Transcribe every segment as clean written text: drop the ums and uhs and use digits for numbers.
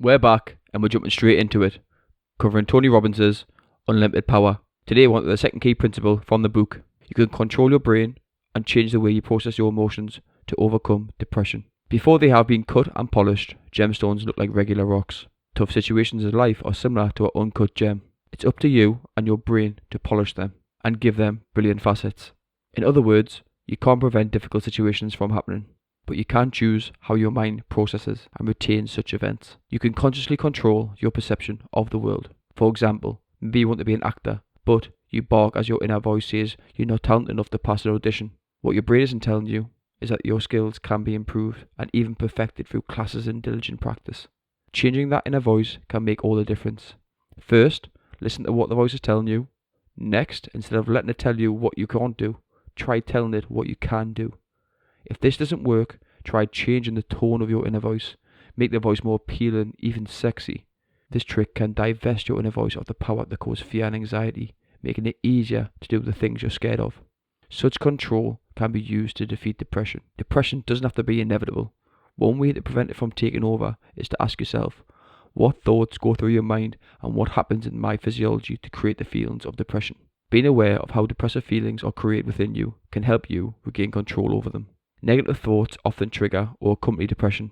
We're back and we're jumping straight into it, covering Tony Robbins' Unlimited Power. Today we're on to the second key principle from the book. You can control your brain and change the way you process your emotions to overcome depression. Before they have been cut and polished, gemstones look like regular rocks. Tough situations in life are similar to an uncut gem. It's up to you and your brain to polish them and give them brilliant facets. In other words, you can't prevent difficult situations from happening, but you can choose how your mind processes and retains such events. You can consciously control your perception of the world. For example, maybe you want to be an actor, but you bark as your inner voice says you're not talented enough to pass an audition. What your brain isn't telling you is that your skills can be improved and even perfected through classes and diligent practice. Changing that inner voice can make all the difference. First, listen to what the voice is telling you. Next, instead of letting it tell you what you can't do, try telling it what you can do. If this doesn't work, try changing the tone of your inner voice. Make the voice more appealing, even sexy. This trick can divest your inner voice of the power that causes fear and anxiety, making it easier to do the things you're scared of. Such control can be used to defeat depression. Depression doesn't have to be inevitable. One way to prevent it from taking over is to ask yourself, what thoughts go through your mind and what happens in my physiology to create the feelings of depression? Being aware of how depressive feelings are created within you can help you regain control over them. Negative thoughts often trigger or accompany depression.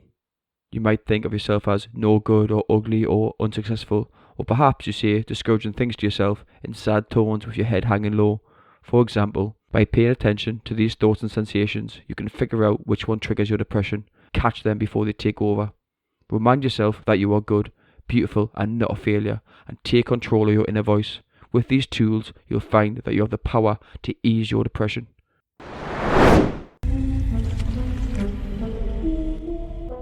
You might think of yourself as no good or ugly or unsuccessful, or perhaps you say discouraging things to yourself in sad tones with your head hanging low. For example, by paying attention to these thoughts and sensations, you can figure out which one triggers your depression, catch them before they take over. Remind yourself that you are good, beautiful and not a failure, and take control of your inner voice. With these tools, you'll find that you have the power to ease your depression.